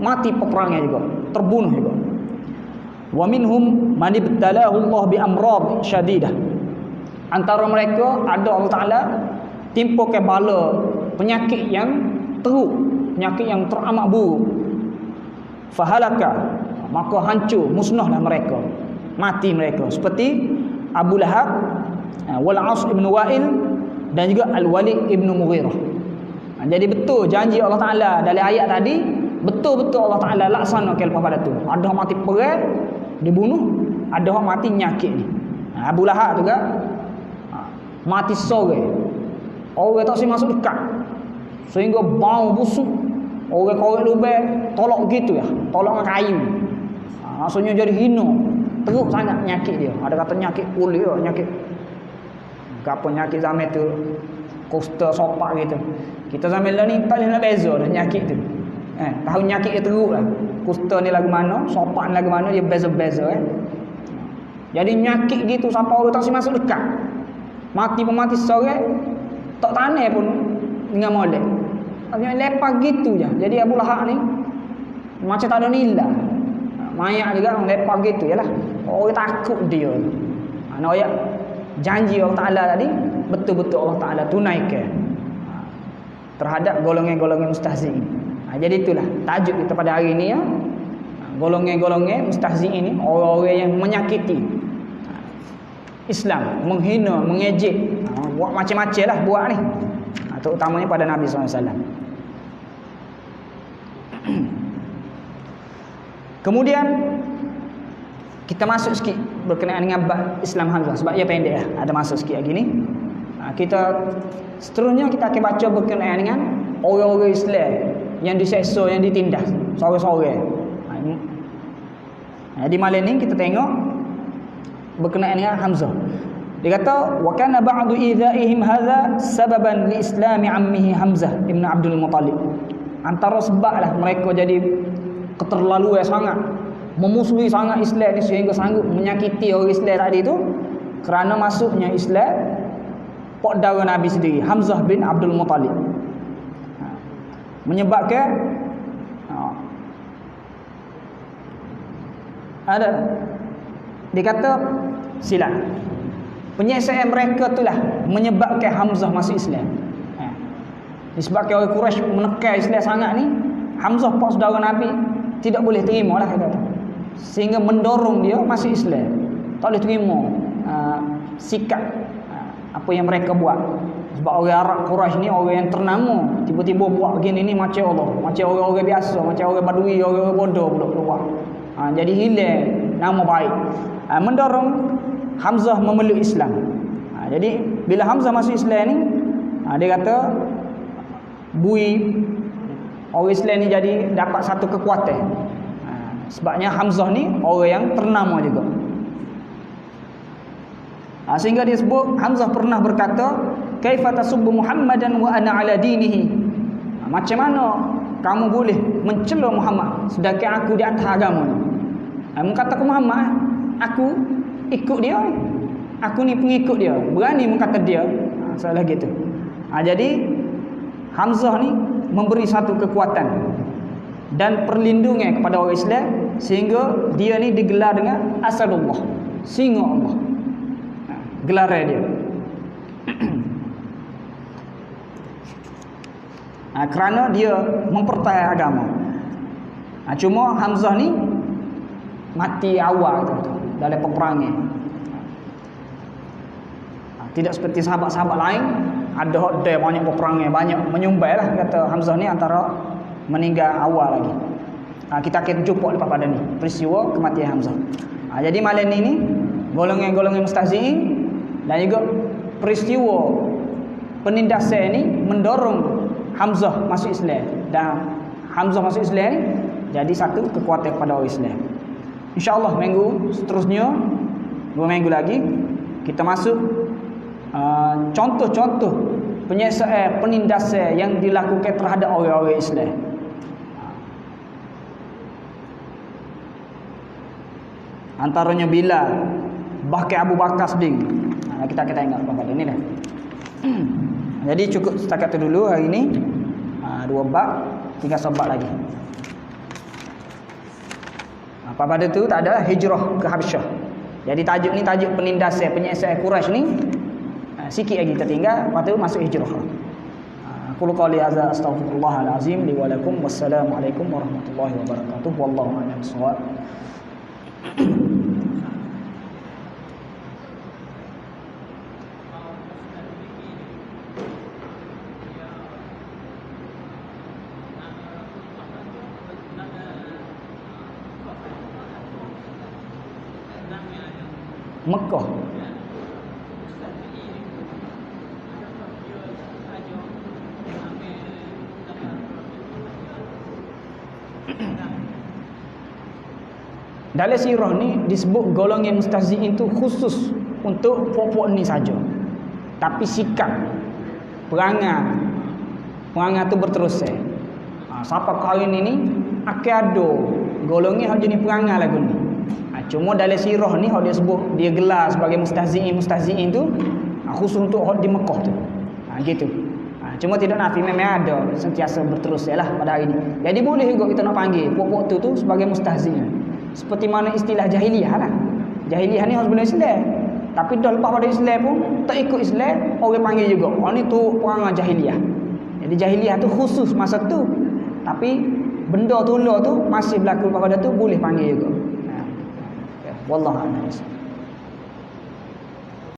mati peperangan juga, terbunuh juga. Wa minhum man ibtalahu Allah bi amrad syadidah. Antara mereka ada Allah Taala timpa ke bala penyakit yang teruk, penyakit yang teramat buruk. Fahalaka, maka hancur, musnahlah mereka, mati mereka, seperti Abu Lahab, Wal As ibn Wa'il dan juga Al-Walid ibn Mughirah. Jadi betul janji Allah Taala dalam ayat tadi, betul-betul Allah Taala laksanakan lepas pada tu. Ada orang mati perang dibunuh, ada orang mati nyakit ni. Abu Lahab juga mati sore. Orang tak boleh masuk dekat, sehingga bau busuk. Orang korek lubang tolak gitu ya, tolak dengan kayu. Maksudnya jadi hina, teruk sangat penyakit dia. Ada kata penyakit kulit, penyakit apa penyakit zaman tu, kusta sopak gitu. Kita zaman ni tak boleh nak beza dah penyakit tu. Tahu penyakit dia teruk lah. Kusta ni lagu mana, sopak ni lagu mana, dia beza-beza Jadi penyakit gitu sampai orang tak boleh masuk dekat. Mati pun mati sore, tak tanah pun dengan molek. Lepas gitu je. Jadi Abu Lahab ni macam tak ada nilai. Mayat juga orang lepas gitu yalah. Orang takut dia. Nak ayat janji Allah Taala tadi betul-betul Allah Taala tunaikan terhadap golongan-golongan mustahzi'in. Jadi itulah tajuk kita pada hari ini ya. Golongan-golongan mustahzi'in ini orang-orang yang menyakiti Islam, menghina, mengejek, buat macam-macam lah buat ni. Terutamanya pada Nabi SAW. Kemudian kita masuk sikit berkenaan dengan bab Islam Hamzah sebab ia pendek ada masuk sikit lagi ni. Kita seterusnya kita akan baca berkenaan dengan orang-orang Islam yang diseksa, yang ditindas sore-sore. Di malam ni kita tengok berkenaan dengan Hamzah. Dia kata wa kana ba'du idha'ihim hadza sababan li islami ammihi Hamzah ibn Abdul Muttalib. Antara sebablah mereka jadi keterlaluan sangat, memusuhi sangat Islam ni sehingga sanggup menyakiti orang Islam tadi tu kerana masuknya Islam pak dara Nabi sendiri Hamzah bin Abdul Muttalib. Menyebabkan ada dikata silap penyiasatan mereka itulah menyebabkan Hamzah masuk Islam. Disebabkan orang Quraisy menekan Islam sangat ni, Hamzah pak saudara Nabi tidak boleh terima lah kata. Sehingga mendorong dia masuk Islam. Tak boleh terima sikap apa yang mereka buat. Sebab orang Arab Quraisy ni orang yang ternama, tiba-tiba buat begini ni macam Allah, macam orang-orang biasa, macam orang Badui, orang-orang bodoh pula buat. Jadi hilang nama baik. Mendorong Hamzah memeluk Islam. Jadi bila Hamzah masuk Islam ni, dia kata bui orang Islam ni jadi dapat satu kekuatan. Sebabnya Hamzah ni orang yang ternama juga. Sehingga dia sebut Hamzah pernah berkata, "Kaifa tasubbu Muhammadan wa ana ala dinihi?" Macam mana kamu boleh mencela Muhammad sedangkan aku di atas agama ni? Mengatakan Muhammad, aku ikut dia, aku ni pengikut dia, berani mengkata dia salah gitu. Jadi Hamzah ni memberi satu kekuatan dan perlindungan kepada orang Islam sehingga dia ni digelar dengan Asadullah, singa Allah. Gelar dia. Kerana dia mempertahankan agama. Cuma Hamzah ni mati awal tu dalam peperangan. Tidak seperti sahabat-sahabat lain, ada dia banyak peperangan, banyak menyumbang lah kata Hamzah ni antara meninggal awal lagi. kita akan jumpa lepas pada ni peristiwa kematian Hamzah. Jadi malam ni golongan-golongan mustahzi'in dan juga peristiwa penindasan ni mendorong Hamzah masuk Islam, dan Hamzah masuk Islam ni jadi satu kekuatan kepada orang Islam. InsyaAllah minggu seterusnya 2 minggu lagi kita masuk contoh-contoh penyiksaan, penindasan yang dilakukan terhadap orang-orang Islam. Antaranya Bilal, bahkan Abu Bakar Siddiq. Kita tengok pada ni dah. Jadi cukup setakat tu dulu hari ni. 2 bab, 3 bab lagi. Pada tu tak ada hijrah ke Habsyah. Jadi tajuk ni tajuk penindasan, penyiksaan Quraisy ni sikit lagi tertinggal, lepas tu masuk hijrah. Aku qouli hadza astaghfirullahal azim li wa lakum, wassalamualaikum warahmatullahi wabarakatuh, wallahu a'lam bissawab. Mekah. Dalam sirah ni disebut golongan mustahzi'in tu khusus untuk puak-puak ni saja. Tapi sikap perangai tu berterusan. Siapa kahwin ni akan ada golongan hak jenis perangai lagu ni. Cuma dalam sirah ni hak dia sebut dia gelar sebagai mustahzi'in tu khusus untuk hak di Mekah tu. Gitu. Cuma tidak nafi memang ada sentiasa berterusan lah pada hari ni. Jadi boleh juga kita nak panggil puak-puak tu sebagai mustahzi'in. Seperti mana istilah jahiliah lah. Jahiliah ni harus sebelum Islam. Tapi dah lepas pada Islam pun tak ikut Islam, orang panggil juga. Ni tu perangai jahiliah. Jadi jahiliah tu khusus masa tu. Tapi benda tular tu masih berlaku lepas pada tu boleh panggil juga. Wallahu a'lam.